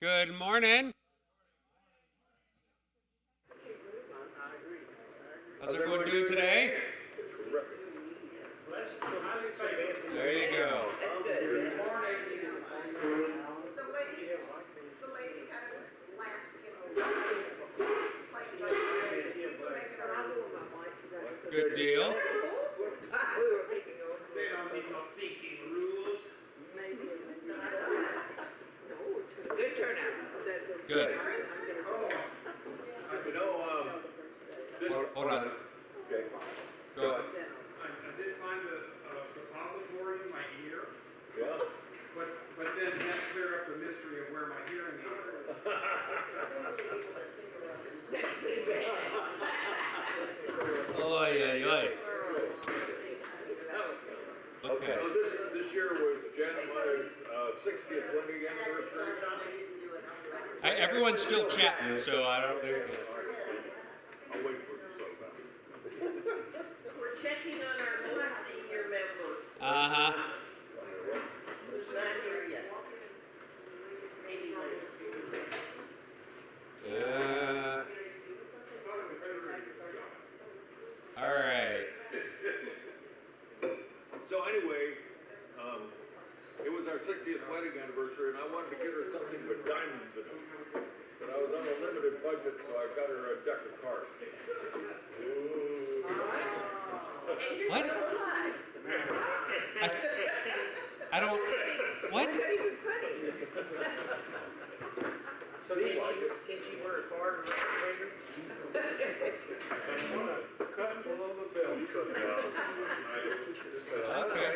Good morning. How's everyone doing today? There you go. Good morning. The ladies had a last gift. Good deal. They don't need no stinking rules. Good turnout. Good. You know, Hold on. Okay. Go ahead. I did find a suppository in my ear, Yeah. but then that cleared up the mystery of where my hearing aid is. Oy, oy, oy. Okay. So this year was Jeremiah's 60th wedding anniversary. Everyone's still chatting, so I don't think. I'll wait for it to slow down. We're checking on our most senior member, Uh-huh. who's not here yet. Maybe later. All right. So anyway, it was our 60th wedding anniversary, and I wanted to get her something with diamonds in it. But I was on a limited budget, so I got her a deck of cards. And you're What? still alive. I don't. What? It's not even funny. So can you wear a card or refrigerator? Cut below the belt. Okay.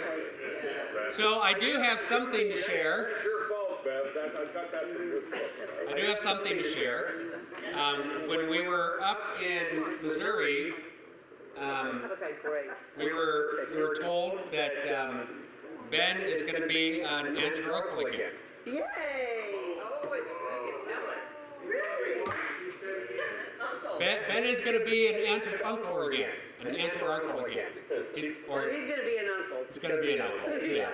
So I do have something to share. It's your fault, Beth. I got that from your fault. I do have something to share. When we were up in Missouri, Okay, great. we were told that Ben is going to be an aunt or uncle again. Yay! Oh, we can tell it. Really? Uncle. Ben is going to be an aunt or uncle again. An aunt or uncle again. Or He's going to be an uncle. he's going to be an uncle. Yeah.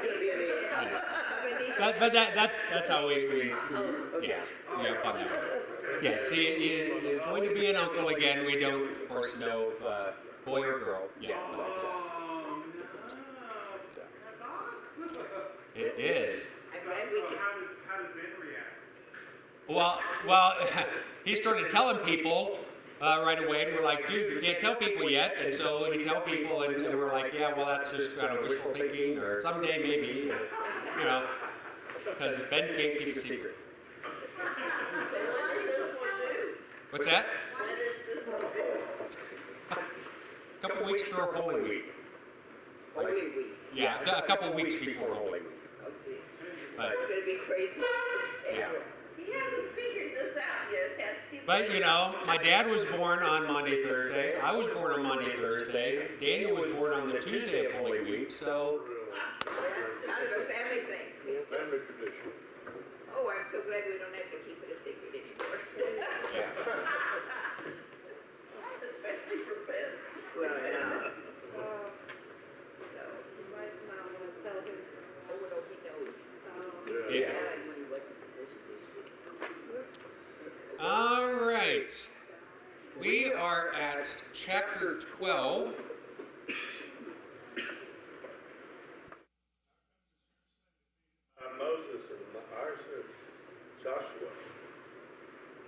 I mean, But that's how we on that one. Yes, he is going to be an uncle again. We don't, of course, know boy or girl yet. Oh, no. That's awesome. It is. I'm glad we can. How did Ben react? Well, he started telling people right away, and we're like, dude, you can't tell people yet. And so he tell people, and we're like, yeah, well, that's just kind of wishful thinking, or someday maybe, because Ben can't keep a secret. So what does this one do? What's that? What does this one do? A couple weeks before Holy Week. Holy week. Yeah, a couple weeks before Holy Week. Oh, gee. But, We're gonna be crazy. Yeah. He hasn't figured this out yet, has he? but my dad was born on Monday, Thursday. I was born on Monday, Thursday. Daniel was born on the Tuesday of Holy Week. So, That's kind of a family thing. Family tradition. Oh, I'm so glad we don't have to keep it a secret anymore. yeah. Especially for Ben. Well, yeah. No. Oh, no, he knows. Yeah. When he wasn't supposed to. All right. We are at chapter 12. Moses and ours is Joshua.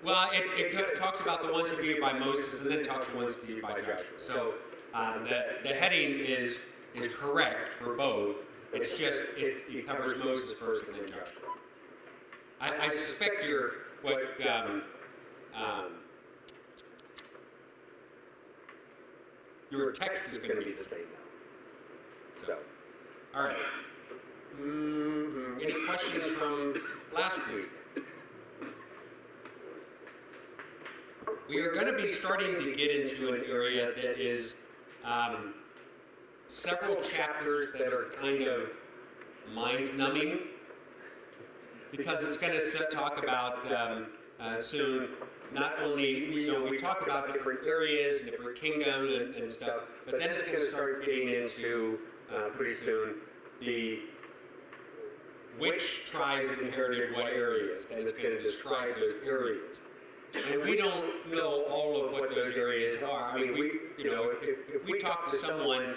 Well, it talks about the ones viewed by Moses, and then it talks about the ones viewed by Joshua. So the heading is correct for both. It's just it covers Moses first and then Joshua. I suspect your text is going to be the same now. So, all right. Any questions from last week? We are going to be starting to get into an area that is several chapters that are kind of mind-numbing, because it's going to talk about soon not only, we talk about different areas and different kingdoms and stuff, but then it's going to start getting into pretty soon the which tribes inherited what areas, and it's going to describe those areas. And we don't know all of what those areas are. I mean, if we talk to someone,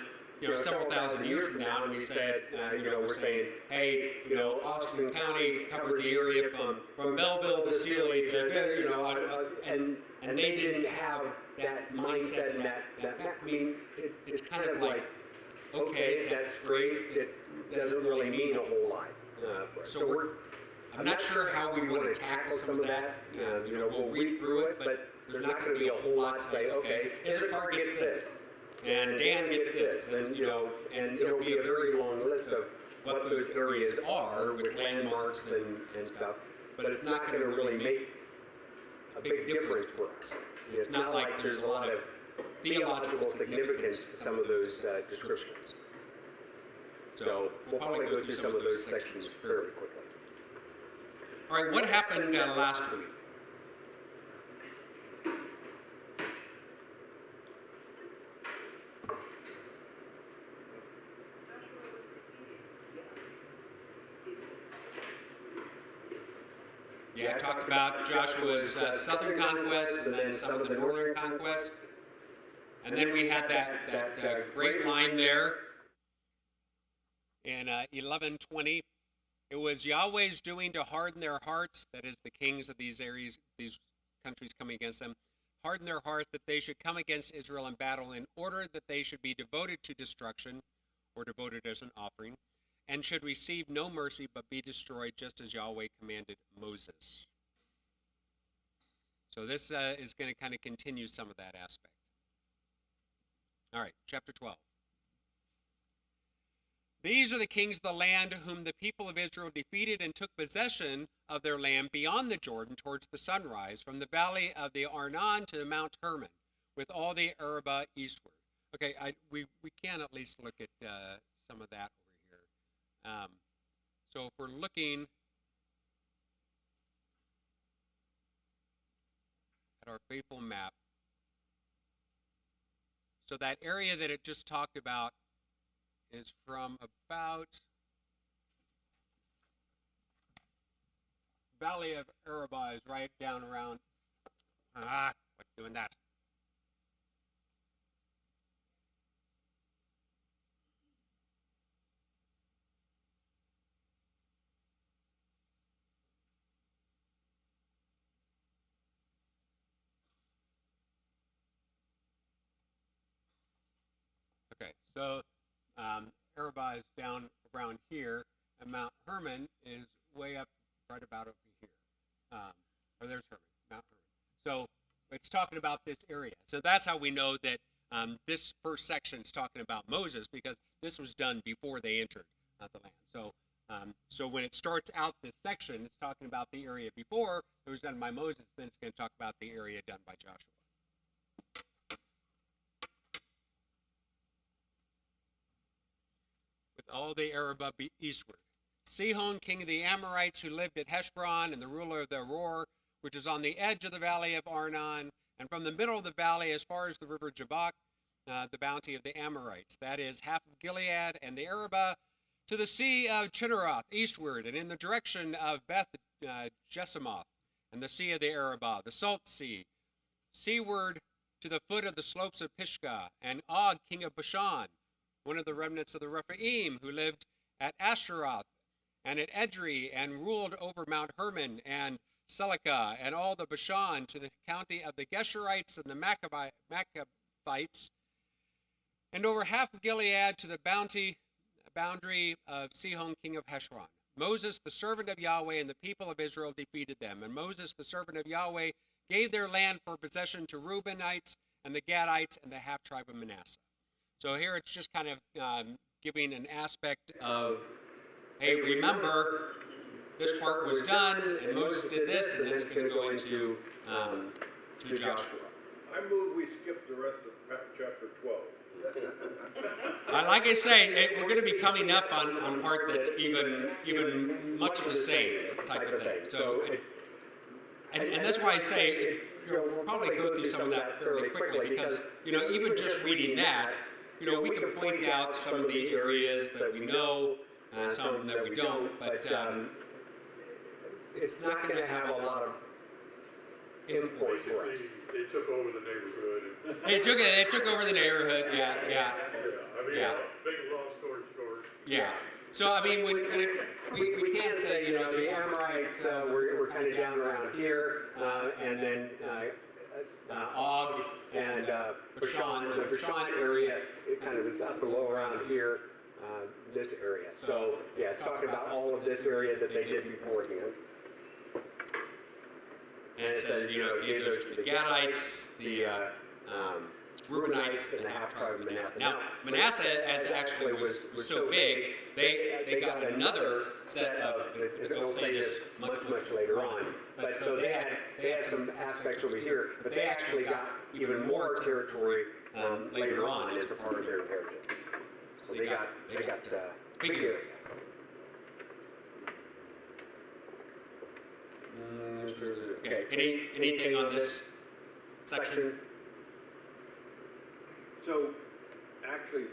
several thousand years from now, and we said, we're saying, hey, Austin County covered the area from Belleville to Sealy, and they didn't have that mindset and that I mean, it's kind of like, okay, that's great. It doesn't really mean a whole lot. So I'm not sure how we want to tackle some of that. We'll read through it, but there's not going to be a whole lot to say, okay, Issachar gets this, and Dan gets this, and it'll be a very long list of what those areas are with landmarks and stuff, but it's not going to really make a big difference for us. It's not like there's a lot of theological significance to some of those descriptions. So we'll probably go through some of those sections fairly quickly. All right, what happened last week? Yeah, I talked about Joshua's southern conquest and then some of the northern conquest. And then we had that great line there in 11:20. It was Yahweh's doing to harden their hearts, that is the kings of these areas, these countries coming against them, harden their hearts that they should come against Israel in battle in order that they should be devoted to destruction, or devoted as an offering, and should receive no mercy but be destroyed just as Yahweh commanded Moses. So this is going to kind of continue some of that aspect. All right, chapter 12. These are the kings of the land whom the people of Israel defeated and took possession of their land beyond the Jordan towards the sunrise, from the valley of the Arnon to Mount Hermon, with all the Arabah eastward. Okay, we can at least look at some of that over here. So if we're looking at our faithful map, so that area that it just talked about is from about Valley of Arabah is right down around, what's doing that? Okay, so Arabah is down around here, and Mount Hermon is way up right about over here. Or there's Hermon, Mount Hermon. So it's talking about this area. So that's how we know that this first section is talking about Moses, because this was done before they entered the land. So when it starts out this section, it's talking about the area before it was done by Moses, then it's going to talk about the area done by Joshua. All the Arabah eastward. Sihon, king of the Amorites, who lived at Heshbon, and the ruler of the Aror, which is on the edge of the valley of Arnon, and from the middle of the valley as far as the river Jabbok, the bounty of the Amorites. That is half of Gilead and the Arabah, to the sea of Chinneroth eastward, and in the direction of Beth Jesimoth, and the sea of the Arabah, the Salt Sea, seaward to the foot of the slopes of Pisgah, and Og, king of Bashan, one of the remnants of the Rephaim, who lived at Ashtaroth and at Edrei, and ruled over Mount Hermon and Selecah, and all the Bashan, to the county of the Geshurites and the Maccabites, and over half of Gilead to the boundary of Sihon, king of Heshbon. Moses, the servant of Yahweh, and the people of Israel defeated them. And Moses, the servant of Yahweh, gave their land for possession to Reubenites and the Gadites and the half-tribe of Manasseh. So here it's just kind of giving an aspect of, hey, remember, this part was done, and Moses did this, and then it's going to go into to Joshua. I move we skip the rest of chapter 12. Like I say, we're going to be coming up on part that's even much of the same type of thing. So, and that's why I say, we'll probably go through some of that fairly quickly, because, even just reading that, we can point out some of the areas that we know, some that we don't, but it's not going to have a lot of import for us. Basically, they took over the neighborhood. They took over the neighborhood. Yeah. Yeah, I mean, Yeah. big long story short. Yeah. So I mean, we can say, you know, the Amorites were kind of down around here, and then Og and Bashan, the Bashan area, it kind of is up below around here, this area. So yeah, it's talking about all of this area that they did beforehand. And it says, you know, it gave those to the Gadites, the Reubenites, and the half-tribe of Manasseh. Now, Manasseh, as actually was so big, they got another set of, it'll say this much later on, but so they had some aspects over here, but they actually got even more territory later on as a part of their inheritance. So they got big area. Okay, anything on this section? So, actually,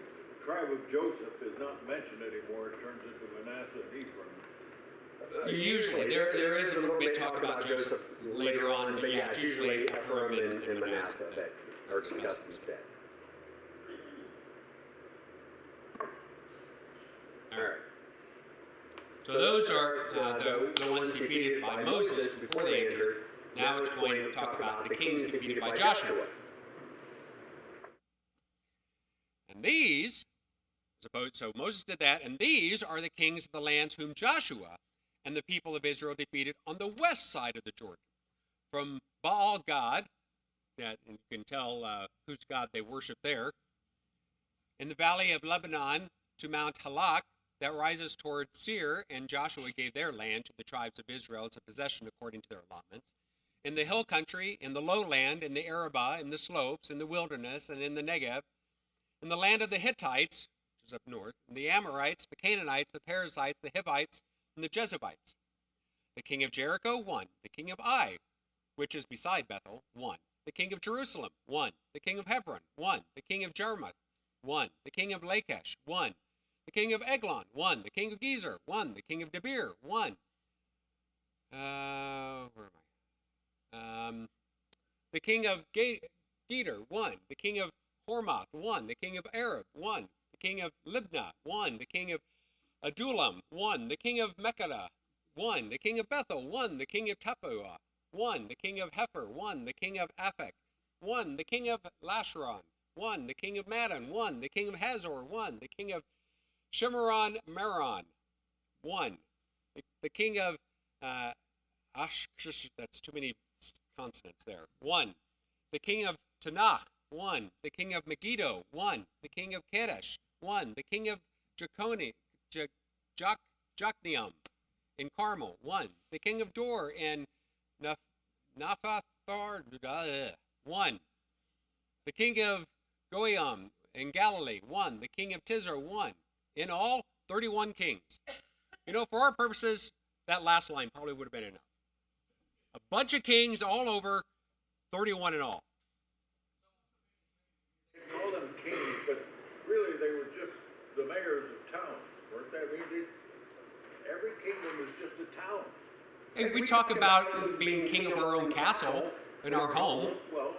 tribe of Joseph is not mentioned anymore, it turns into Manasseh and Ephraim. Usually, there is a little bit talk about Joseph later on, but yeah, it's usually Ephraim and Manasseh that are discussed instead. All right. So those are the ones defeated by Moses before they entered. Now it's going to talk about the kings defeated by Joshua. And these, so Moses did that, and these are the kings of the lands whom Joshua and the people of Israel defeated on the west side of the Jordan. From Baal God, that you can tell whose God they worship there, in the valley of Lebanon to Mount Halak, that rises toward Seir, and Joshua gave their land to the tribes of Israel as a possession according to their allotments. In the hill country, in the lowland, in the Arabah, in the slopes, in the wilderness, and in the Negev, in the land of the Hittites, which is up north, and the Amorites, the Canaanites, the Perizzites, the Hivites, and the Jebusites. The king of Jericho, 1. The king of Ai, which is beside Bethel, 1. The king of Jerusalem, 1. The king of Hebron, 1. The king of Jarmuth, 1. The king of Lachish, 1. The king of Eglon, 1. The king of Gezer, 1. The king of Debir, 1. Where am I? The king of Geder, 1. The king of Hormath, 1. The king of Arab, 1. The king of Libnah, 1. The king of Adullam, 1. The king of Mekkedah, 1. The king of Bethel, 1. The king of Tappuah, 1. The king of Hepher, 1. The king of Aphek, 1. The king of Lasharon, 1. The king of Madon, 1. The king of Hazor, 1. The king of Shimron Meron, 1. The king of that's too many consonants there, 1. The king of Tanakh, 1. The king of Megiddo, 1. The king of Kadesh, 1. The king of Jokneam in Carmel, 1. The king of Dor in Naphathar, 1. The king of Goiam in Galilee, 1. The king of Tisra, 1. In all, 31 kings. You know, for our purposes, that last line probably would have been enough. A bunch of kings all over, 31 in all. They call them kings, but really they were just the mayors of towns, weren't they? I mean, every kingdom is just a town. Hey, we talk about being king of our own castle in our home. Well,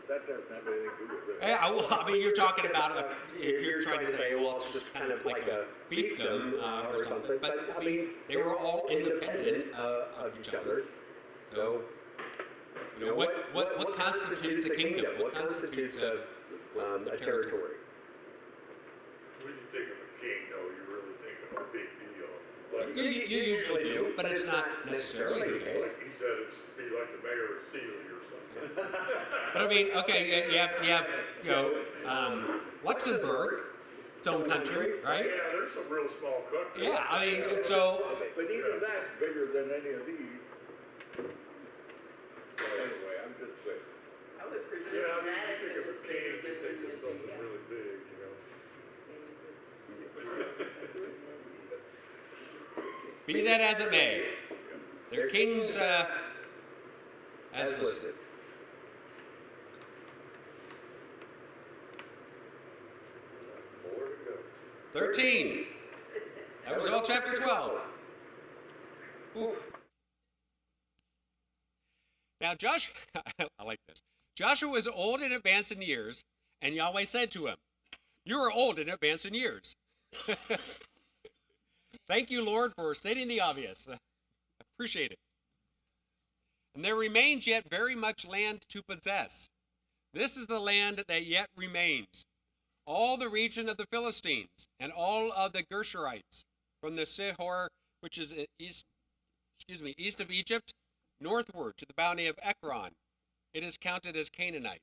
that doesn't have anything to do with it. I mean, you're talking about, if you're trying to say, well, it's just kind of like a fiefdom or something, but I mean, they were all independent of each other. So, you know, what constitutes a kingdom? What constitutes a territory? When you think of a king, though, you really think of a big deal. Like, You usually do, but it's not necessarily the case. like he said, it's be like the mayor of Sealy or something. But I mean, okay, you have Luxembourg, its own country, right? Yeah, there's some real small countries. Yeah, I mean, so, But even that's bigger than any of these. Well, anyway, I'm just saying. I would presume Yeah, I mean, that you think of a king, you think of something yeah. really big, you know. be that as it may, their kings, as listed. More to go. 13. That was all chapter 12. Oof. Now Joshua, I like this. Joshua was old and advanced in years, and Yahweh said to him, "You are old and advanced in years." Thank you, Lord, for stating the obvious. Appreciate it. And there remains yet very much land to possess. This is the land that yet remains, all the region of the Philistines, and all of the Gershurites, from the Sihor, which is east of Egypt, northward to the boundary of Ekron. It is counted as Canaanite.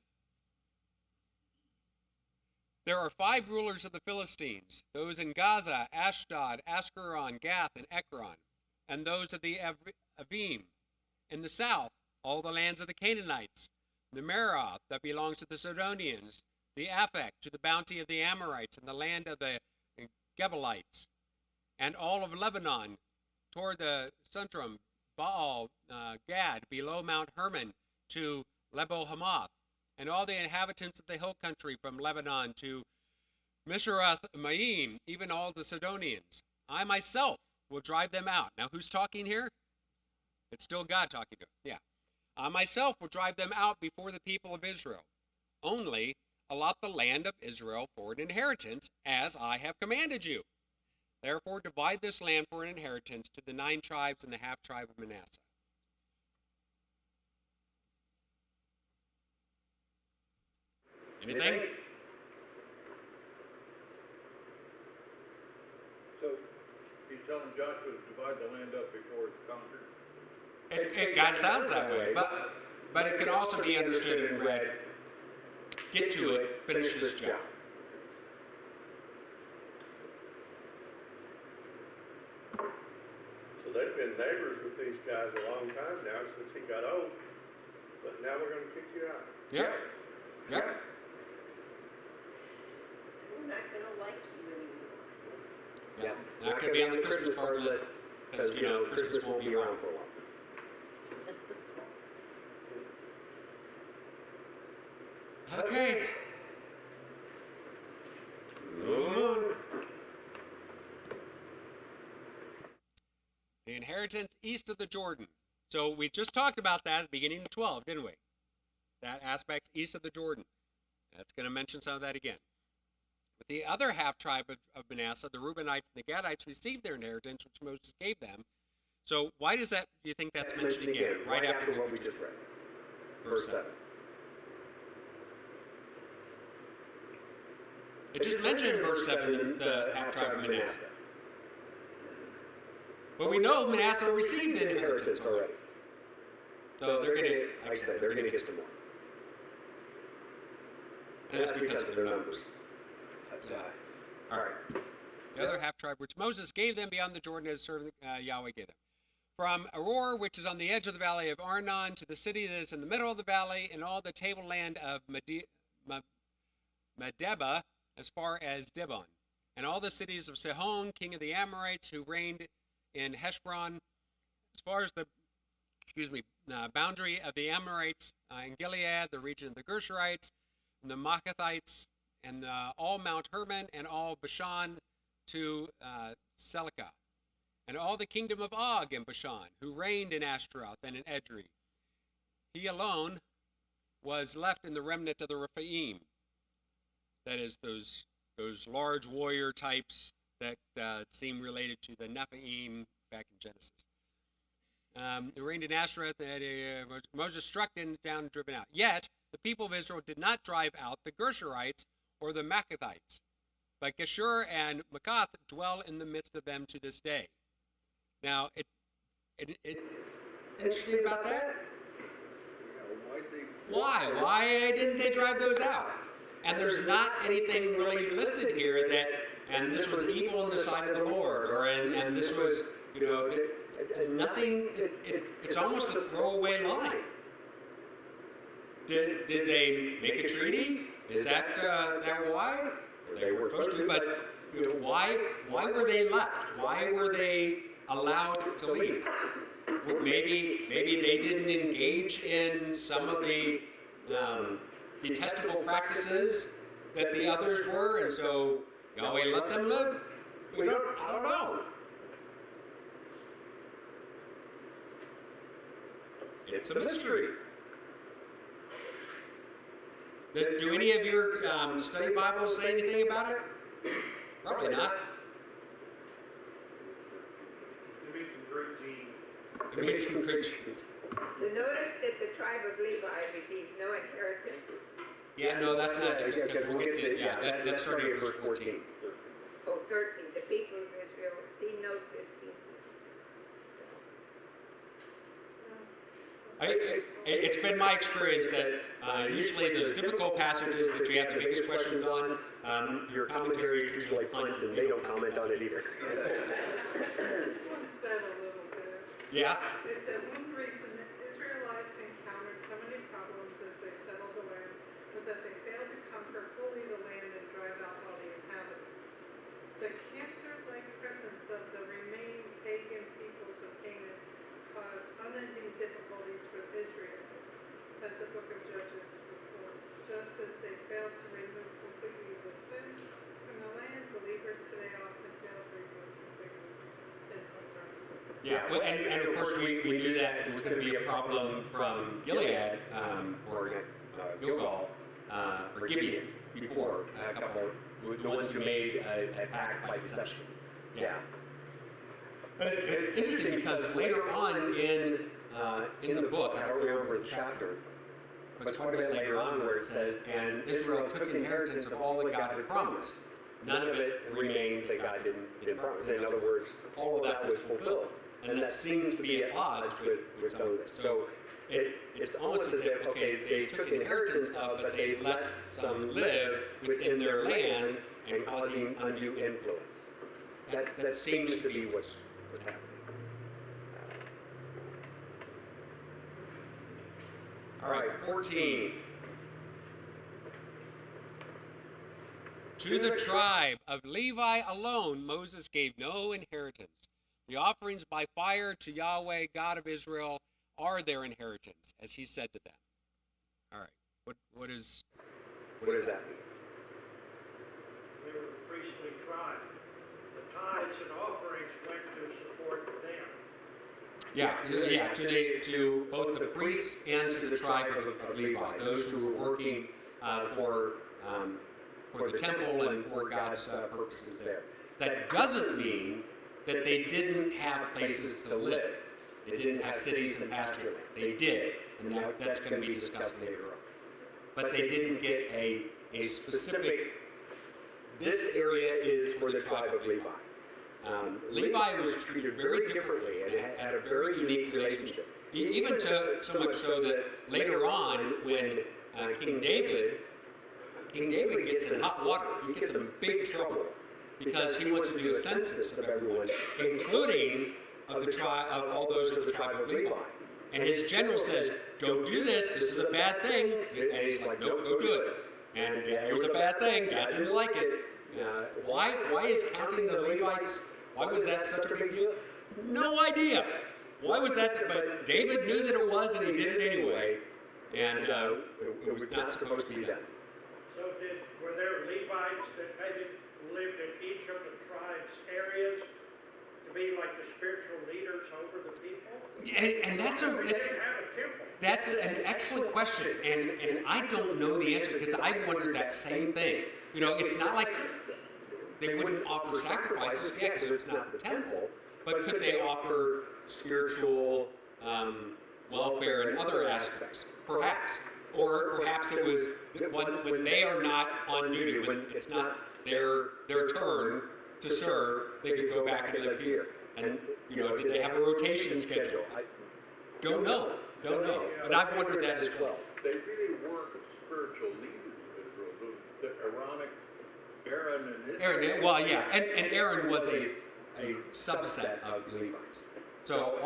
There are 5 rulers of the Philistines, those in Gaza, Ashdod, Askelon, Gath, and Ekron, and those of the Avim. In the south, all the lands of the Canaanites, the Meroth that belongs to the Sidonians, the Aphek to the bounty of the Amorites, and the land of the Gebalites, and all of Lebanon toward the Suntram, Baal, Gad, below Mount Hermon to Lebo Hamath, and all the inhabitants of the hill country from Lebanon to Misharath Maim, even all the Sidonians. I myself will drive them out. Now who's talking here? It's still God talking to him. Yeah. I myself will drive them out before the people of Israel. Only allot the land of Israel for an inheritance, as I have commanded you. Therefore divide this land for an inheritance to the 9 tribes and the half tribe of Manasseh. Anything? So, he's telling Joshua to divide the land up before it's conquered? It kind of sounds that way, but it can also be understood and read, get to it, finish this job. So they've been neighbors with these guys a long time now, since he got old, but now we're gonna kick you out. Yep. Yep. We're not gonna like you anymore. Yeah. Not going to be on the Christmas card list, because, Christmas won't be around for a while. Okay. Moving on. The inheritance east of the Jordan. So we just talked about that at the beginning of 12, didn't we? That aspect east of the Jordan. That's going to mention some of that again. But the other half tribe of Manasseh, the Reubenites and the Gadites, received their inheritance, which Moses gave them. So why does that, do you think that's mentioned again? Right after what we just read. Verse 7. It just mentioned in verse 7 the half tribe of Manasseh. But we know Manasseh received the inheritance already. So they're going to, like I said, they're going to get some more. And that's because of their numbers. All right. The other half tribe, which Moses gave them beyond the Jordan as servant Yahweh gave them. From Aror, which is on the edge of the valley of Arnon, to the city that is in the middle of the valley, and all the tableland of Medeba, as far as Dibon, and all the cities of Sihon, king of the Amorites, who reigned in Heshbon, as far as the boundary of the Amorites in Gilead, the region of the Gershurites, and the Maacathites, and all Mount Hermon, and all Bashan to Selikah, and all the kingdom of Og in Bashan, who reigned in Ashtaroth and in Edrei. He alone was left in the remnant of the Rephaim. That is, those large warrior types that seem related to the Nephilim back in Genesis. Who reigned in Ashtaroth, Moses struck them down and driven out. Yet the people of Israel did not drive out the Gershurites or the Maacathites, but Geshur and Maacath dwell in the midst of them to this day. Now, it's interesting about that. Why? Why didn't they drive those out? And there's not anything really listed here that, and this was evil on the side of the Lord, or and this was, nothing. It's almost a throwaway line. Did they make a treaty? Is that why? They weren't supposed to, but why were they left? Why were they allowed to leave? Maybe they didn't engage in some of the detestable practices that the others were, and so Yahweh let them live? I don't know. It's a mystery. Do any of your study Bibles say anything about it? Probably not. There be some great genes. It makes some great genes. You notice that the tribe of Levi receives no inheritance. Yeah, no, that's not, because we'll get to, that's starting at verse 14. Oh, 13, the people of Israel, see note 15. It's been my experience that usually those difficult passages that you have the biggest questions on, your commentary is usually punt and they don't comment on it either. This one said a little bit. Yeah? It said, one reason Israelites encountered so many problems as they settled the land was that they failed to conquer fully the land and drive out all the inhabitants. The cancer-like presence of the remaining pagan peoples of Canaan caused unending difficulties for Israelites, as the book of Judges reports. Just as they failed to remove completely the sin from the land, believers today often fail to remove completely sin from the land. Yeah, well, and of course we knew that it was going to be a problem from Gilead, or Gilgal, or Gibeon before, a couple, the ones who made a pact by deception. Yeah. But it's interesting because later on in the book, I don't remember the chapter, but it's quite a bit later on where it says, and Israel took inheritance of all that God had promised. None of it remained that God didn't promise. In other words, all of that was fulfilled. And that seems to be at odds with some of this. So it's almost as if, okay, they took inheritance of, but they let some live within their land and causing undue influence. That seems to be what's happening. All right, 14. To the tribe of Levi alone, Moses gave no inheritance. The offerings by fire to Yahweh, God of Israel, are their inheritance, as he said to them. All right, what does that mean? They were the priestly tribe. The tithes and offerings went to support them. Yeah, to both the priests and to the tribe of Levi, those who were working for the temple and for God's purposes there. That doesn't mean that they didn't have places to live. They didn't have cities and pasture land. They did, and that's going to be discussed later on. But they didn't get a specific, this area is for the tribe of Levi. Levi was treated very differently and had a very unique relationship. Even so much so that later on, when King David gets in hot water, he gets in big trouble because he wants to do a census of everyone, including of all those of the tribe of Levi. And his general says, "Don't do this. This is a bad thing." And he's like, "Nope, go do it." And it was a bad thing. God didn't like it. Why is counting the Levites? Why was that such a big deal? No idea. Why was that? But David knew that it was, and he did it anyway. And it was not supposed to be done. So were there Levites that maybe lived in each of the tribe's areas to be like the spiritual leaders over the people? And that's Did they have a temple? That's an excellent question, and I don't know the answer because I wondered that same thing. You know, it's not like they wouldn't offer sacrifices, yeah, because it's not the temple, but could they offer spiritual welfare and other aspects? Perhaps. Or perhaps it was when they are not on duty, when it's not their turn to serve, they could go back and live here. And, you know, did they have a rotation schedule? I don't know. But I've wondered that as well. They really weren't spiritual leaders of Israel. The Aaronic, Aaron and his... Aaron, well, yeah, and Aaron was a subset of the Levites. So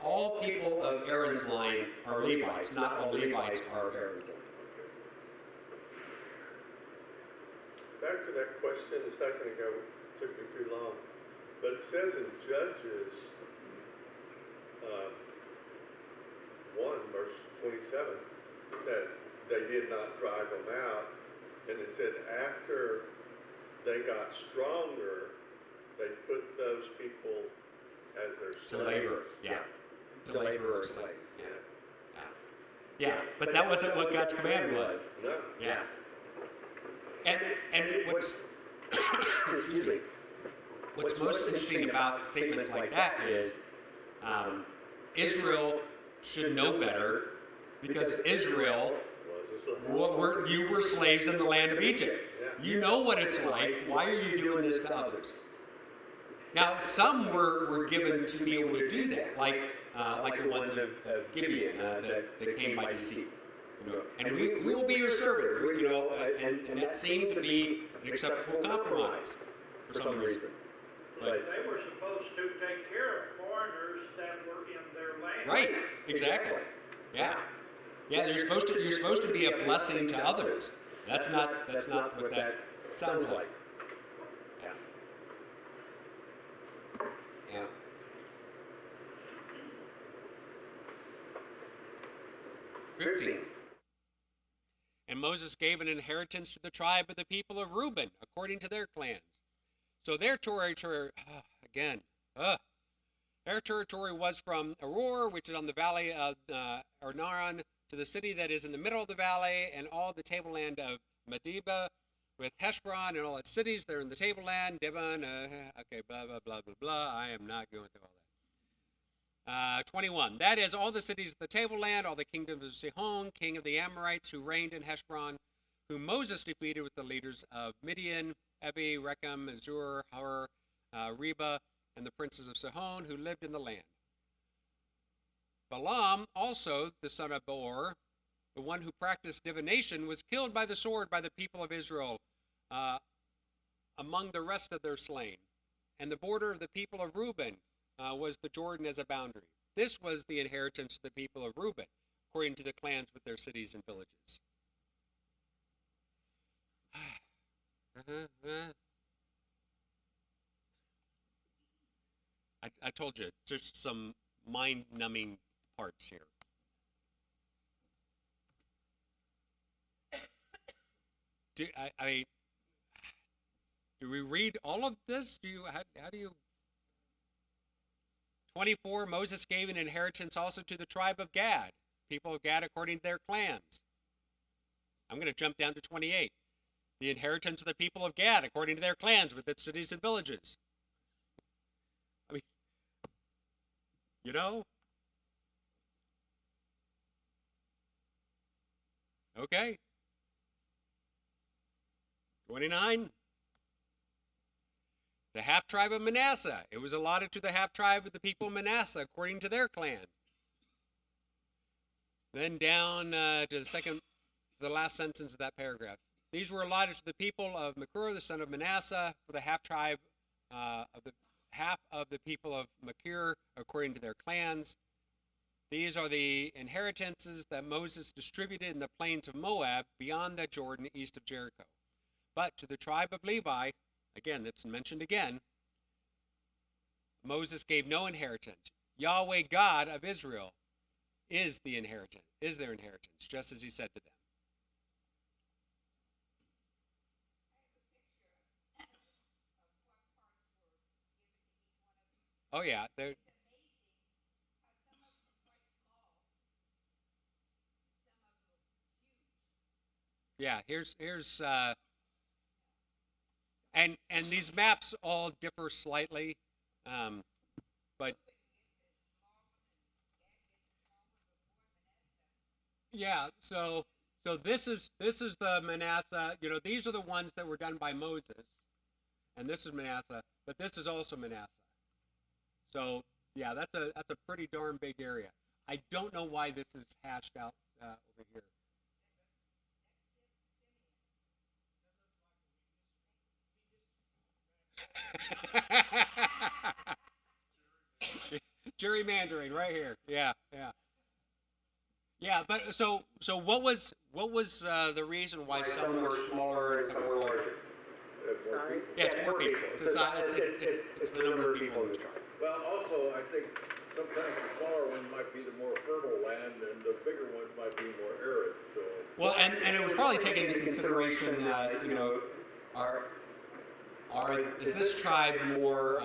all people of Aaron's line are Levites. Not all Levites are Aaron's line. Back to that question a second ago, it took me too long. But it says in Judges 1, verse 27, that they did not drive them out. And it said after they got stronger, they put those people as their slaves. To labor, yeah. To labor or slaves, yeah. Yeah. Yeah, but that wasn't what God's command was. No. Yeah. And what's, excuse me, what's most interesting about statements like that is Israel should know better because Israel, you were slaves in the land of Egypt. You know what it's like. Why are you doing this to others? Now, some were given to be able to do that, like the ones of Gibeon that came by deceit. You know, and we will be your servant, you know, and that seemed to be an acceptable compromise for some reason. But They were supposed to take care of foreigners that were in their land. right, exactly, yeah, yeah. You're supposed to be a blessing to others. That's not what that sounds like. Yeah. Yeah. "15. And Moses gave an inheritance to the tribe of the people of Reuben, according to their clans. So their territory, their territory was from Aror, which is on the valley of Arnaran, to the city that is in the middle of the valley, and all the tableland of Medeba, with Heshbon and all its cities. They're in the tableland, Dibon, okay, blah, blah, blah, blah, blah. I am not going through all that. 21. That is all the cities of the tableland, all the kingdoms of Sihon, king of the Amorites, who reigned in Heshbon, whom Moses defeated with the leaders of Midian, Ebi, Rechem, Azur, Hur, Reba, and the princes of Sihon, who lived in the land. Balaam, also the son of Beor, the one who practiced divination, was killed by the sword by the people of Israel among the rest of their slain. And the border of the people of Reuben was the Jordan as a boundary. This was the inheritance of the people of Reuben, according to the clans with their cities and villages. I told you, there's some mind-numbing parts here. Do we read all of this? How do you? 24, Moses gave an inheritance also to the tribe of Gad, people of Gad according to their clans. I'm going to jump down to 28. The inheritance of the people of Gad according to their clans with its cities and villages. I mean, you know? Okay. 29. The half-tribe of Manasseh. It was allotted to the half-tribe of the people of Manasseh according to their clans. Then down to the last sentence of that paragraph. These were allotted to the people of Machir, the son of Manasseh, for the half-tribe half of the people of Machir according to their clans. These are the inheritances that Moses distributed in the plains of Moab beyond the Jordan east of Jericho. But to the tribe of Levi, again, that's mentioned again, Moses gave no inheritance. Yahweh God of Israel is their inheritance, just as he said to them. Oh yeah, they're yeah. Here's and these maps all differ slightly, but yeah. So this is the Manasseh. You know, these are the ones that were done by Moses, and this is Manasseh, but this is also Manasseh. So yeah, that's a pretty darn big area. I don't know why this is hashed out over here. Gerrymandering right here. Yeah. Yeah, but so what was the reason why some were smaller and some were larger? Yeah, it's more people. It's the number of people in the tribe. Well, also, I think sometimes the smaller ones might be the more fertile land, and the bigger ones might be more arid, so. Well, and it was probably taken into consideration, you know, is this tribe more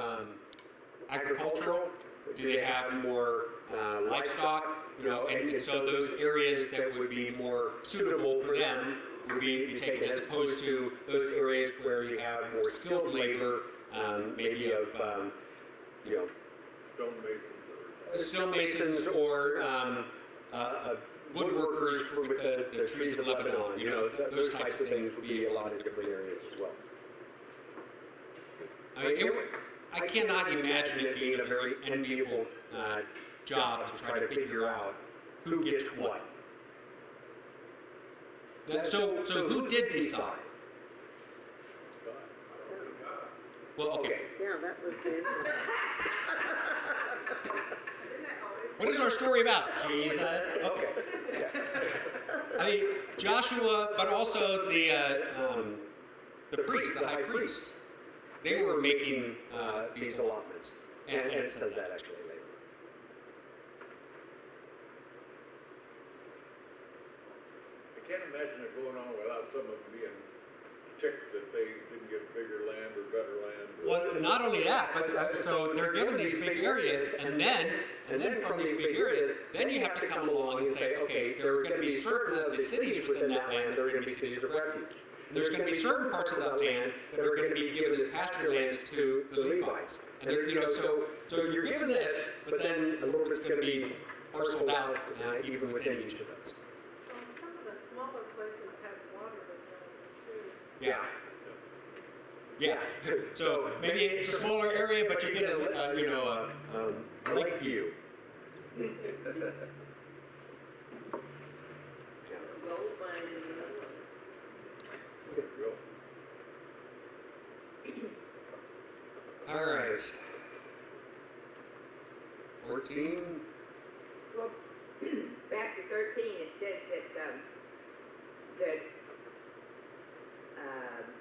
agricultural? Do they have more livestock? You know, and so those areas that would be more suitable for them would be taken, as opposed to those areas where you have more skilled labor, maybe of, you know, stonemasons or woodworkers with the trees of Lebanon. You know, those types of things would be a lot of different areas as well. I mean, I cannot imagine it being a very enviable job to try to figure out who gets what. So who did decide? Well, okay. Yeah, that was the. What is our story about? Jesus. Okay. Yeah. I mean, Joshua, but also the priest, the high priest. They were making these allotments, and it says that actually later. I can't imagine it going on without some of them being ticked that they didn't get bigger land or better land. Well, not only that, but so they're given these big areas, and then from these big areas, then you have to come along and say, okay, there are going to be certain of the cities within that land that are going to be cities of refuge. There's going to be certain parts of that land that are going to be given as pasture lands to the Levites. And you know, so you're given this, but then a little bit's going to be parceled out even within each of those. Well, some of the smaller places have water available too. Yeah. Yeah. So maybe it's a smaller area, but you get a lake view. Gold mine in the other one. All right. 14. Well, back to 13, it says that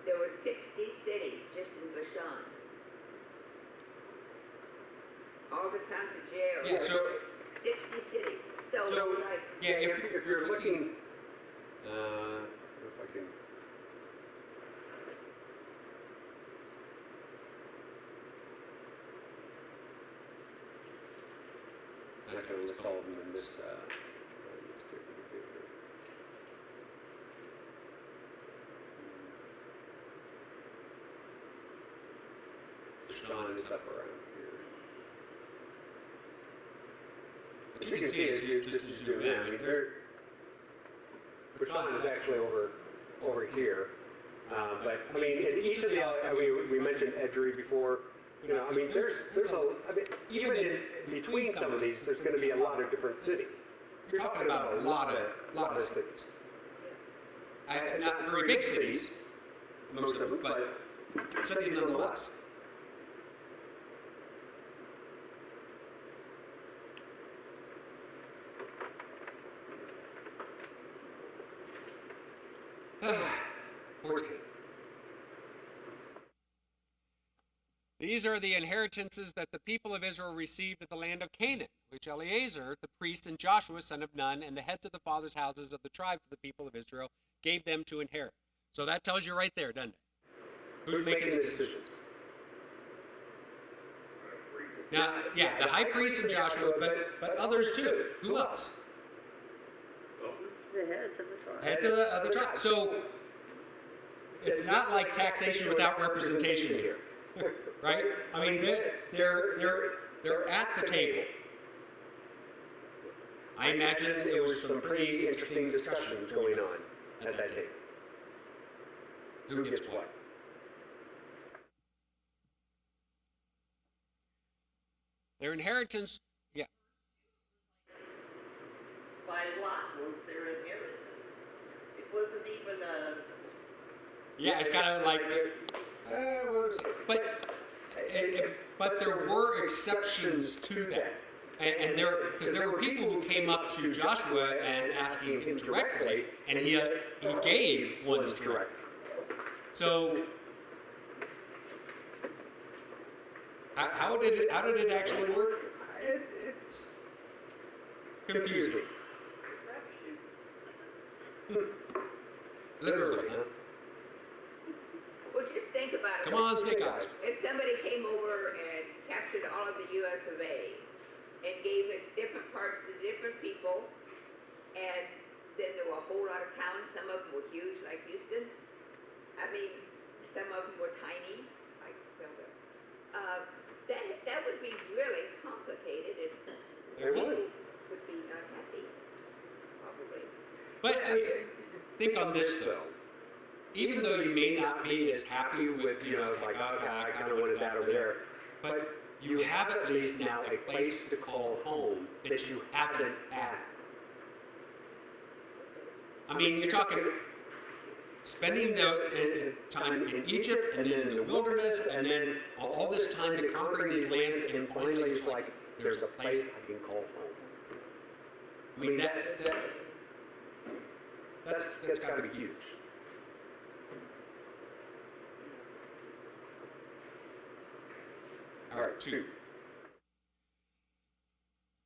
there were 60 cities just in Bashan. All the towns of jail. Yeah, so 60 cities. So it's like, yeah, if you're looking, if I can. I'm not going to list all of them in this. Let's see if we can do it. Sean is up around here. But you can see as you just zoom in, I mean, Bashan is actually over here. But I mean, in each of the, we mentioned Edgery before. You know, I mean, there's even in between some of these, there's going to be a lot of different cities. You're talking about a lot of cities. Not very big cities, most of them, but cities nonetheless. These are the inheritances that the people of Israel received at the land of Canaan, which Eleazar, the priest, and Joshua, son of Nun, and the heads of the fathers' houses of the tribes of the people of Israel gave them to inherit. So that tells you right there, doesn't it? Who's making the decisions? Now, yeah, the high priest and Joshua, but others too. Who else? The heads of the tribe. Heads of the tribe. So it's not like taxation without representation here. Right? I mean, they're at the table. I imagine there was some pretty interesting discussions going on at that table. Who gets what? Their inheritance, yeah. By lot was their inheritance. It wasn't even a. Yeah, it's kind of like, but there were exceptions to that, and because there were people who came up to Joshua and asking him directly, and he gave ones directly. So how did it actually work? It's confusing. Literally, huh? well, just think about it. Come on, Snake captured all of the US of A and gave it different parts to different people. And then there were a whole lot of towns, some of them were huge, like Houston. I mean, some of them were tiny, like Millville. That would be really complicated, and It would. people would be not happy, probably. But think on this though. Even though you may not be as happy with, it's like, okay, I kind of wanted that over there, but you have at least now a place to call home that you haven't had. I mean, you're talking spending the time in Egypt and then in the wilderness and then all this time to conquering these lands, and finally it's like, there's a place I can call home. I mean, that's got to be huge. All right, 2.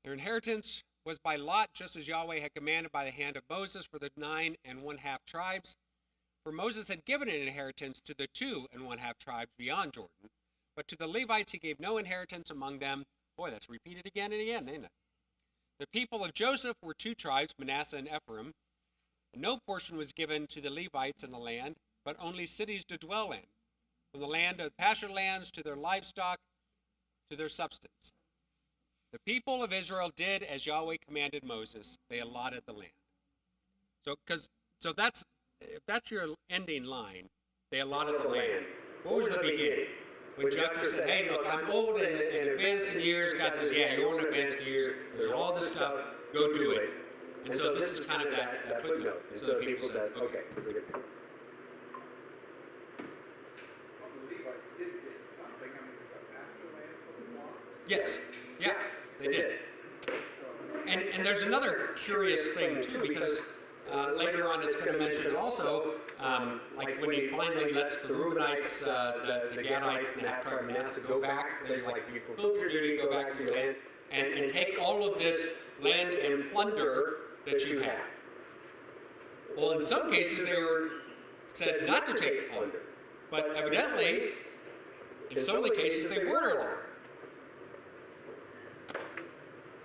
Their inheritance was by lot, just as Yahweh had commanded by the hand of Moses for the 9 1/2 tribes. For Moses had given an inheritance to the 2 1/2 tribes beyond Jordan, but to the Levites he gave no inheritance among them. Boy, that's repeated again and again, ain't it? The people of Joseph were 2 tribes, Manasseh and Ephraim. No portion was given to the Levites in the land, but only cities to dwell in, from the land of pasture lands to their livestock, to their substance. The people of Israel did as Yahweh commanded Moses. They allotted the land. So that's, if that's your ending line, they allotted the land. What was the beginning? When Jethro said, hey, look, I'm old and advanced in years, God says, yeah, you're old and advanced in years, there's all this stuff, go do it. And so this is kind of that footnote. And so the people said, okay, we're good. Well, the Levites did get something, I mean, the pasture land for the flocks. Yes, yeah, they did. So, And there's another curious thing too, because later on it's going to mention also, like when he finally lets the Reubenites, the Gadites, and that tribe of Manasseh go back, they're like, you fulfilled your duty, go back to your land, and take all of this land and plunder that you had. Well, in some cases they were said not to take plunder, but evidently, in some of the cases they were allowed.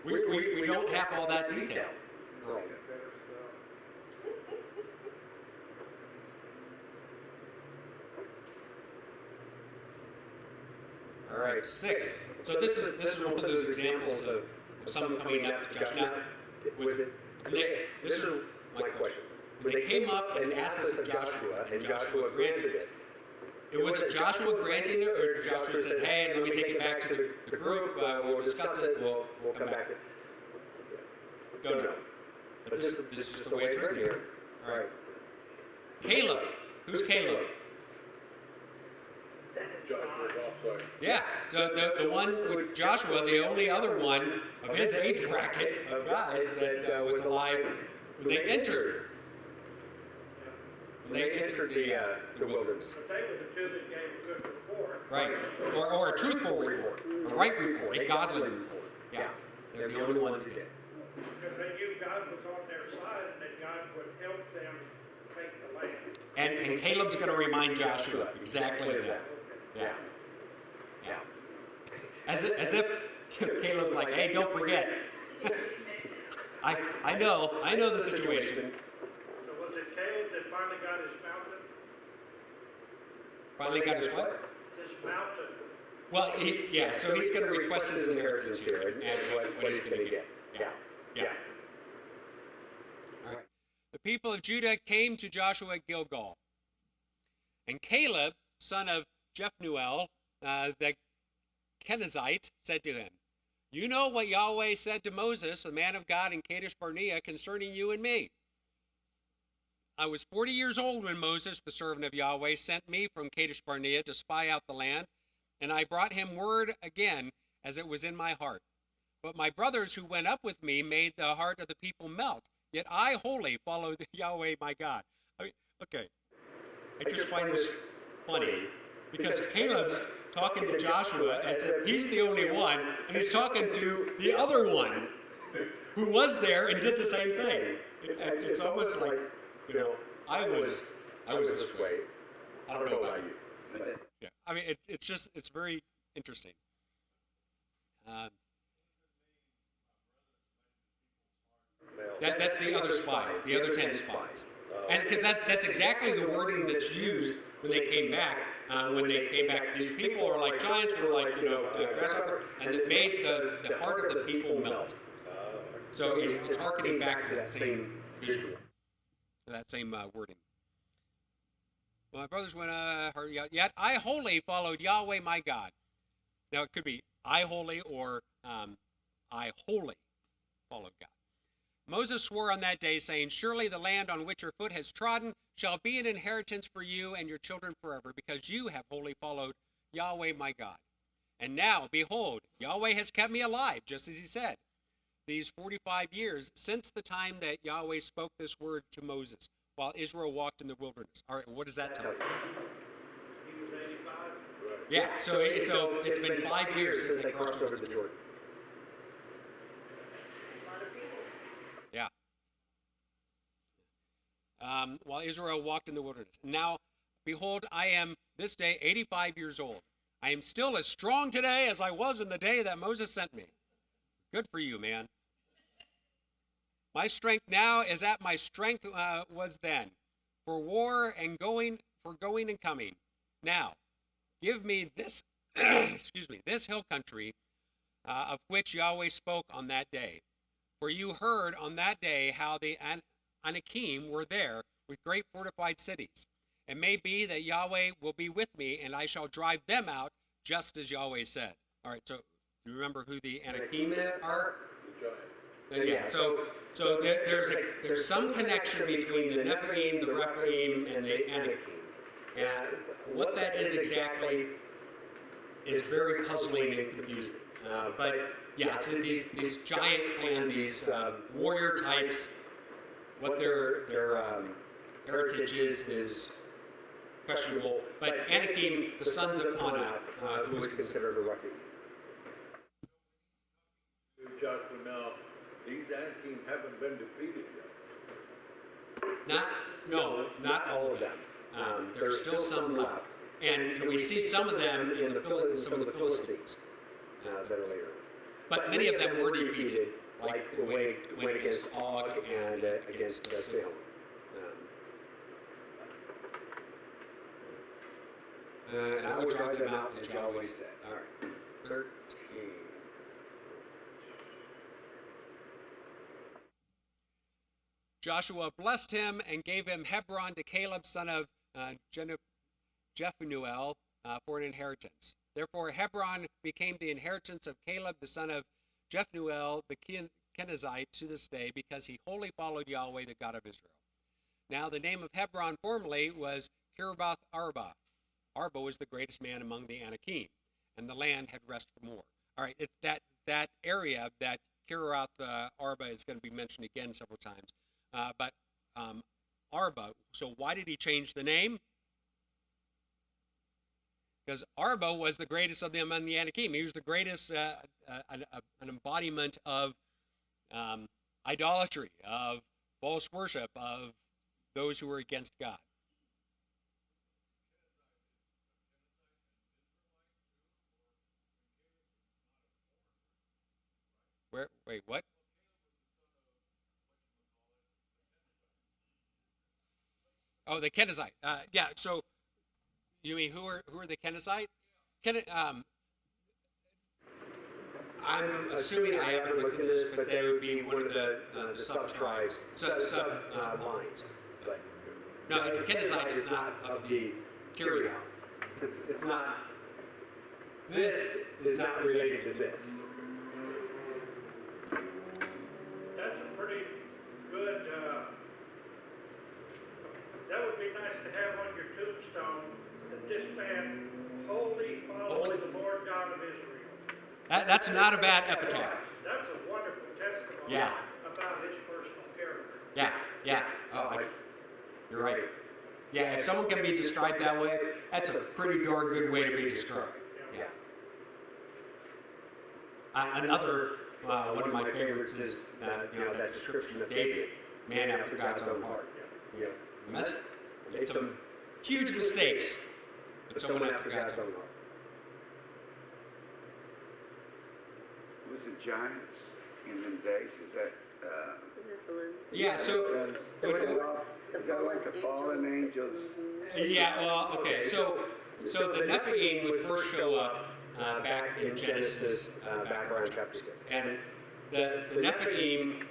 We don't have all that detail. Right. better stuff. All right, 6. So this is one of those examples of someone coming up to Joshua. This is my question. When they came up and asked this of Joshua, and Joshua granted it, was it Joshua granting it, or Joshua said, hey, let me take it back to the group, we'll discuss it, we'll come back. Don't know. But this is just the way it's written here. All right. Caleb. Who's Caleb? Joshua's offside. Yeah, so the one with Joshua, the only other one of his age bracket of guys that was alive when they entered. When they entered the wilderness. But they were the 2 that gave a good report. Right, or a truthful report, a right report, a godly report. Yeah, they're the only ones who did. Because they knew God was on their side and that God would help them take the land. And Caleb's going to remind Joshua exactly of that. Yeah. Yeah. As if Caleb's like, hey, don't forget. I know the situation. So was it Caleb that finally got his mountain? Finally got his what? This mountain. Well, so he's going to request his inheritance here and what he's going to get. Yeah. All right. The people of Judah came to Joshua at Gilgal. And Caleb, son of Jephunneh, the Kenizzite, said to him, you know what Yahweh said to Moses, the man of God in Kadesh Barnea, concerning you and me. I was 40 years old when Moses, the servant of Yahweh, sent me from Kadesh Barnea to spy out the land, and I brought him word again as it was in my heart. But my brothers who went up with me made the heart of the people melt, yet I wholly followed Yahweh my God. Okay, I just find this funny, because Caleb's talking to Joshua as if he's the only one, and he's talking to the other one who was there and did the same thing. It's almost like, I was this way. I don't know about you. Yeah, I mean, it's very interesting. Um, Mel. that's the other spies, the other 10 spies. And because that's exactly the wording that's used when they came back. When they came back, these people are like giants, were like, grasshopper, and it made the heart of the people melt. So it's harkening back to that same visual, that same wording. Well, my brothers went, yet I wholly followed Yahweh my God. Now it could be I wholly or I wholly followed God. Moses swore on that day, saying, surely the land on which your foot has trodden shall be an inheritance for you and your children forever, because you have wholly followed Yahweh my God. And now, behold, Yahweh has kept me alive, just as he said, these 45 years since the time that Yahweh spoke this word to Moses, while Israel walked in the wilderness. All right, what does that tell you? He was 85. Yeah, so it's been 5 years since they crossed over the Jordan. A lot of people. Yeah. While Israel walked in the wilderness. Now, behold, I am this day 85 years old. I am still as strong today as I was in the day that Moses sent me. Good for you, man. My strength now is at my strength was then, for war and going and coming. Now, give me this, excuse me, this hill country of which Yahweh spoke on that day. For you heard on that day how the Anakim were there with great fortified cities. It may be that Yahweh will be with me, and I shall drive them out, just as Yahweh said. All right, so do you remember who the Anakim are? The giants. Yeah, so there's some connection between the Nephilim, the Rephaim, and the Anakim. And what that is exactly is very puzzling and confusing. But yeah, it's these giant clan, these warrior types. What their heritage is questionable. But Anakim, the sons of Anak, who was considered a Rephaim. Joshua, now, these Anakim haven't been defeated yet. Not all of them. There's still some left. And we see some of them in some of the Philistines that are later. But many of them were defeated, like the way it went against Og and against Sihon. And I would drive them out, as Yahweh said. All right, 13. Joshua blessed him and gave him Hebron to Caleb, son of Jephunneh, for an inheritance. Therefore Hebron became the inheritance of Caleb, the son of Jephunneh, the Kenizzite, to this day, because he wholly followed Yahweh, the God of Israel. Now the name of Hebron formerly was Kiribath Arba. Arba was the greatest man among the Anakim, and the land had rest from war. All right, it's that area, that Kiribath Arba, is going to be mentioned again several times. But Arba, so why did he change the name? Because Arba was the greatest of them among the Anakim. He was the greatest, an embodiment of idolatry, of false worship, of those who were against God. Wait, what? Oh, the Kenizzite. Yeah. So, you mean who are the Kenizzite? I'm assuming I haven't looked into this, but they would be one of the sub tribes, lines. But no, the Kenizzite is not of the Kiriath. It's not. This is not related to this. That's a pretty good, that would be nice to have on your tombstone, that this man wholly followed the Lord God of Israel. That's not a bad epitaph. That's a wonderful testimony about his personal character. Yeah. Oh, you're right. Yeah, if someone can be described that way, that's a pretty darn good way to be described. Yeah. Another one of my favorites is that description of David, man after God's own heart. Made some huge mistakes, but someone after God's own heart. Was it giants in them days? Is that, Yeah, so, is that like the fallen angels? yeah, well, okay, so the Nephilim would first show up back in Genesis, back around chapter 6. And the Nephilim,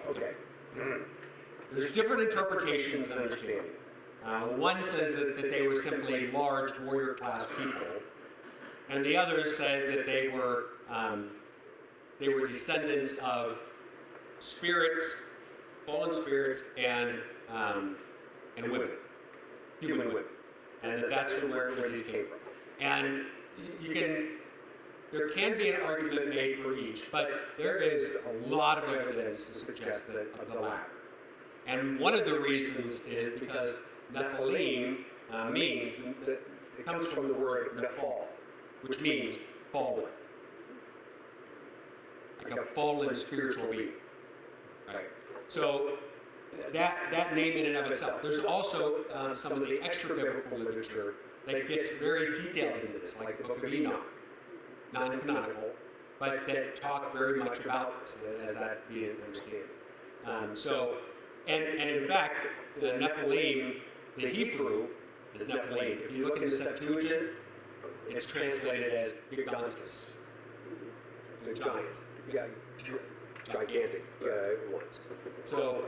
okay, there's different interpretations and understanding. One says that they were simply large warrior class people, and the others say that they were descendants of spirits, fallen spirits, and women, human women, and that's from where these came from. And there can be an argument made for each, but there is a lot of evidence to suggest that of the latter. And one of the reasons is because Nephilim means that it comes from the word nephal, which means fallen, like a fallen spiritual being. Right. So that name in and of itself. There's also some of the extra biblical literature that gets very detailed into this, like the Book of Enoch, non-canonical, but that talk very much about this as that being understood. And in fact, the Nephilim, the Hebrew is Nephilim. If you look in the Septuagint, it's translated as gigantes, the giants, gigantic ones. So.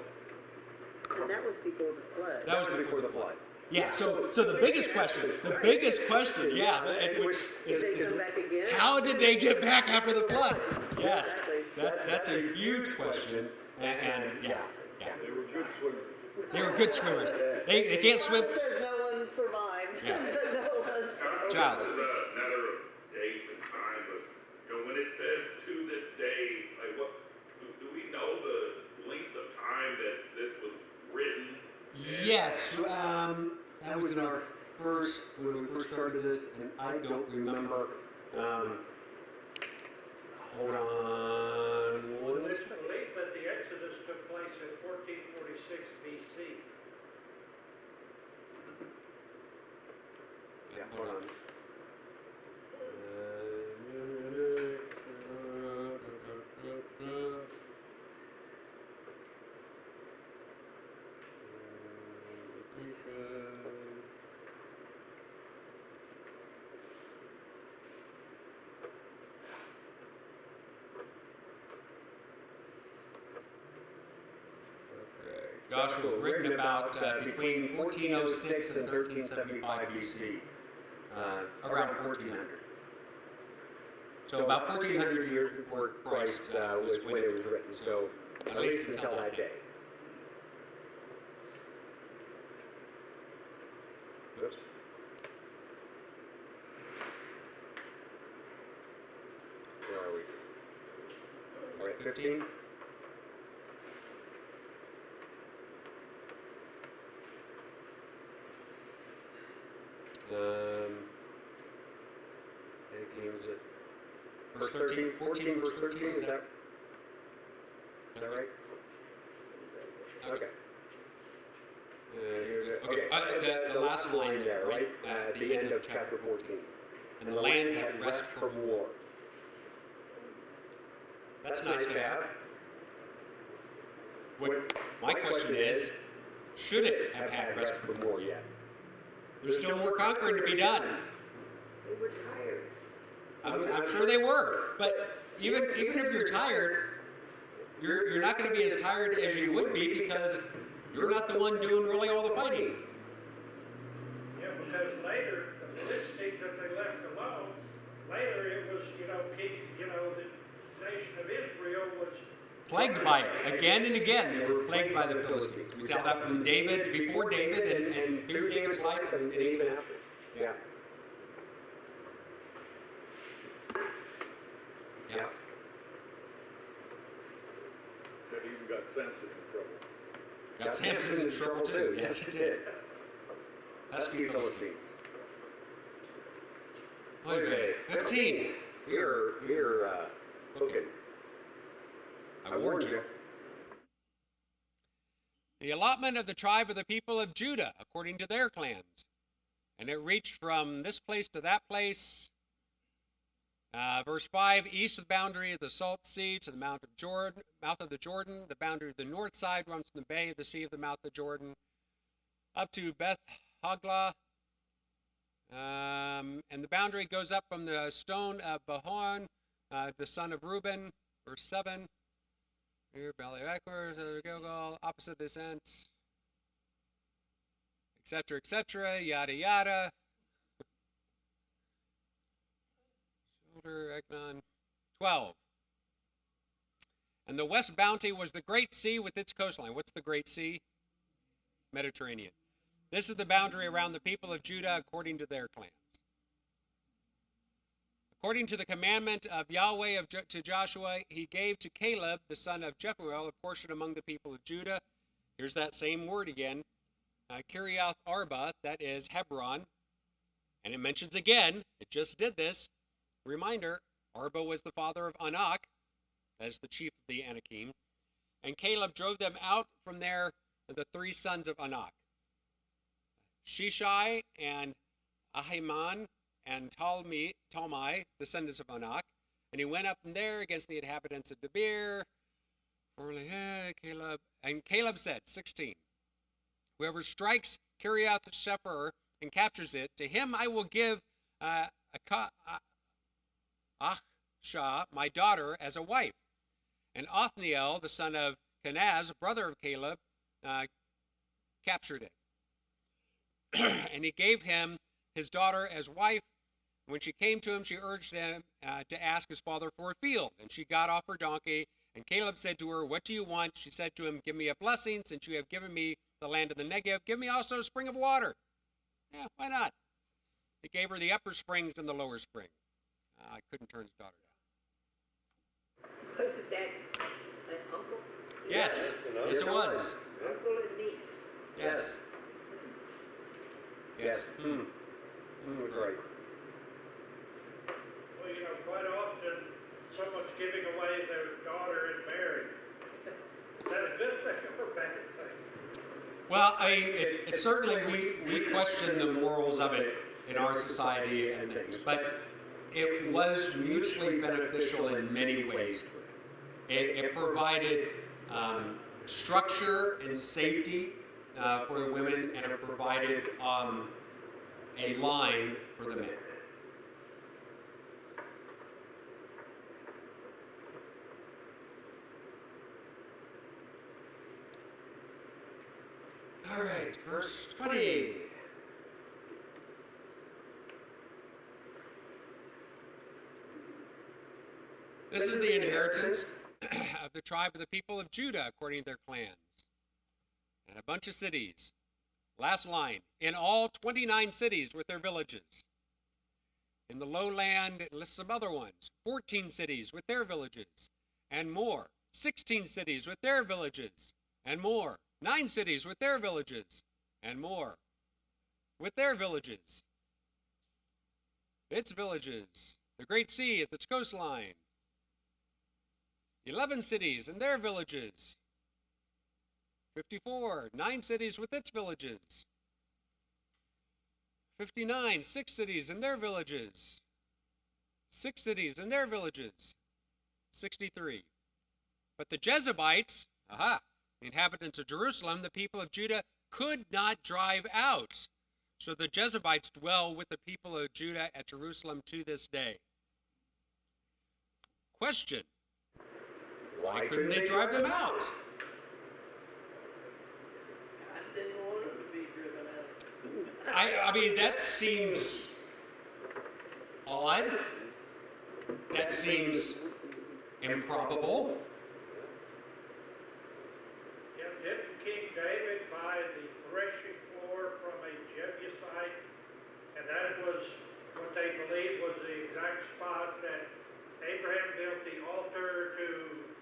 And that was before the flood. That was before the flood. Yeah. So the biggest question, yeah, which is how did they get back after the flood? Yes, that's a huge question, and yeah. They were good swimmers. They were good swimmers. They can't swim. Says no one survived. Yeah. No one survived. Giles. This is a matter of date and time, but when it says to this day, like what do we know the length of time that this was written? Yes, that was in our when we first started this, and I don't remember. Hold on. It's believed that the Exodus took place in 1446 BC. Yeah, hold on. Joshua was written about between 1406 and 1375 BC, around 1400. So about 1400 years before Christ was when it was written, so at least until that day. Oops. Where are we? All right, 15? Verse 13, 14, verse 13, is that right? Okay. The last line there, right? At the end of chapter 14. And the land had rest from war. That's nice to have. My question is, should it have had rest from war yet? There's still more conquering to be done. They were tired. I'm sure they were, but even if you're tired, you're not going to be as tired as you would be because you're not the one doing really all the fighting. Yeah, because later, the listing that they left alone, later it was, the nation of Israel was Plagued by it, again and again, they were plagued by the Philistines. We saw that from David, before David, and through David's life, and even after. Yeah. Yeah. That even got Samson in trouble. Got Samson in trouble too. Yes, it did. That's the Philistines. Okay, 15. You're cooking. I warned you. The allotment of the tribe of the people of Judah, according to their clans. And it reached from this place to that place. Verse 5, east of the boundary of the Salt Sea to the mouth of the Jordan. The boundary of the north side runs from the bay of the sea of the mouth of the Jordan up to Beth Hagla. And the boundary goes up from the stone of Bahon, the son of Reuben. Verse 7, here, belly backwards, Gilgal, opposite this end, etc., yada, yada. Shoulder, Egnon. 12. And the west boundary was the Great Sea with its coastline. What's the Great Sea? Mediterranean. This is the boundary around the people of Judah according to their clans. According to the commandment of Yahweh to Joshua, he gave to Caleb, the son of Jephuel, a portion among the people of Judah. Here's that same word again. Kiriath Arba, that is Hebron. And it mentions again, it just did this. Reminder, Arba was the father of Anak, that is the chief of the Anakim. And Caleb drove them out from there, the three sons of Anak, Shishai and Ahiman and Talmai, descendants of Anak. And he went up from there against the inhabitants of Debir. And Caleb said, 16, whoever strikes Kiriath Sepher and captures it, to him I will give Achshah, my daughter, as a wife. And Othniel, the son of Kenaz, brother of Caleb, captured it. And he gave him his daughter as wife. When she came to him, she urged him to ask his father for a field. And she got off her donkey. And Caleb said to her, what do you want? She said to him, give me a blessing, since you have given me the land of the Negev. Give me also a spring of water. Yeah, why not? He gave her the upper springs and the lower spring. I couldn't turn his daughter down. Was it that an uncle? Yes, yes it was. Uncle and niece. Yes. Yes. Was right. Well, you know, quite often, someone's giving away their daughter in marriage. Is that a good thing or a bad thing? Well, I mean, it certainly, we question the morals of it in our society and things, but it was mutually beneficial in many ways. It provided structure and safety for the women, and it provided a line for the men. All right, verse 20. This is the inheritance of the tribe of the people of Judah according to their clans. And a bunch of cities. Last line. In all, 29 cities with their villages. In the lowland, it lists some other ones. 14 cities with their villages and more. 16 cities with their villages and more. 9 cities with their villages and more. With their villages. Its villages. The Great Sea at its coastline. 11 cities and their villages. 54, 9 cities with its villages. 59, 6 cities and their villages. 6 cities and their villages. 63. But the Jebusites, the inhabitants of Jerusalem, the people of Judah, could not drive out. So the Jebusites dwell with the people of Judah at Jerusalem to this day. Question. Why couldn't they drive them out? God didn't want them to be driven out. I mean, that seems odd. That seems improbable. Yeah, didn't King David buy the threshing floor from a Jebusite? And that was what they believed was the exact spot that Abraham built the altar to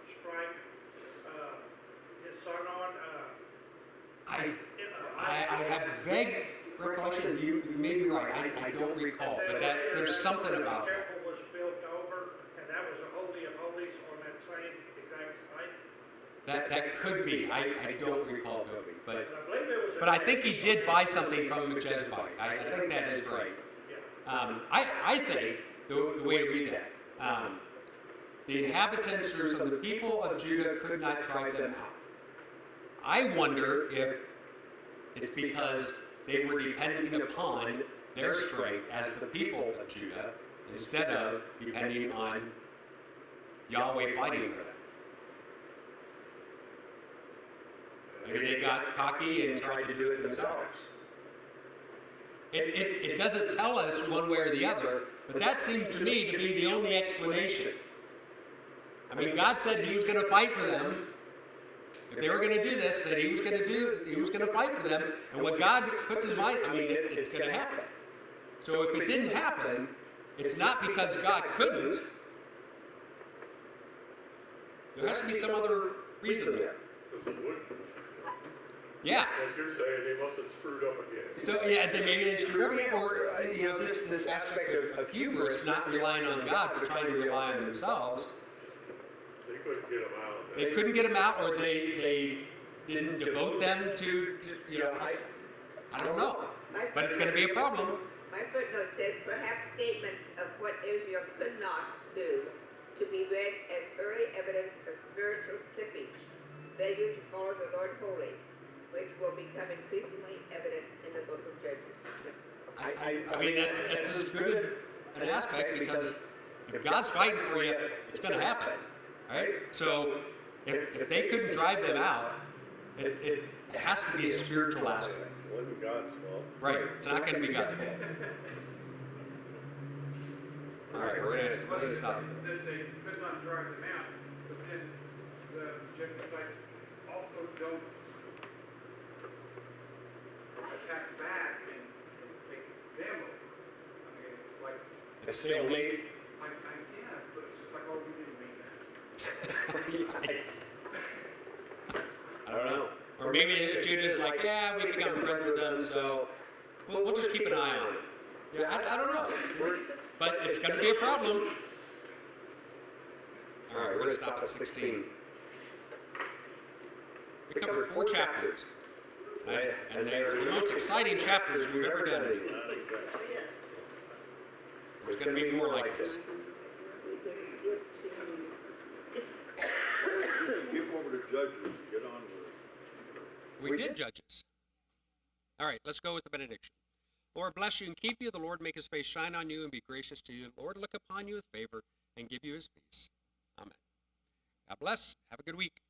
strike his son on. I have vague recollection. You may be right. I don't recall, but there's something about the that. temple was built over, and that was the Holy of Holies on that same exact site. That could be. I don't recall, Toby, And I believe it was. but I think he did buy something from a Jezebite. I think that is right. I think the way to read that the inhabitants or so the people of Judah could not drive them out. I wonder if it's because they were depending upon their strength as the people of Judah instead of depending on Yahweh fighting for them. Maybe they got cocky and tried to do it themselves. It doesn't tell us one way or the other, but that seems to me to be the only explanation. I mean, God said He was going to fight for them. If they were going to do this, that He was going to fight for them. And what God puts His mind, I mean, it's going to happen. So if it didn't happen, it's not because God couldn't. There has to be some other reason there. Because he wouldn't. Yeah. Like you're saying, they must have screwed up again. So yeah, then maybe they screwed up again, or this aspect of hubris, not relying on God, but trying to rely on themselves. They couldn't get them out. They couldn't get them out, or they didn't devote them to, I don't know. But it's going to be a problem. My footnote says, perhaps statements of what Israel could not do to be read as early evidence of spiritual slippage, failure to follow the Lord wholly, which will become increasingly evident in the book of Judges. I mean, that's as good an aspect, because if God's fighting for you, it's going to happen, right? So if they couldn't drive them out, it has to be a spiritual aspect. It wasn't God's fault. Right, it's not going to be God's fault. All right, we're going to stop. That they could not drive them out, but then the Jebusites also don't attack back and take them over. I mean, it's like, The stalemate. I guess, but it's just like, oh, we didn't mean that. I don't know. Or maybe Judah's like, yeah, we become friends with them, so we'll just keep an eye on it. Yeah, I don't know. But it's going to be a problem. All right, we're going to stop at 16. We covered 4 chapters. Right? And they're the most exciting chapters we've ever done. There's going to be more like this. Skip over to Judges and get on with it. We did Judges. All right, let's go with the benediction. Lord bless you and keep you. The Lord make His face shine on you and be gracious to you. Lord look upon you with favor and give you His peace. Amen. God bless. Have a good week.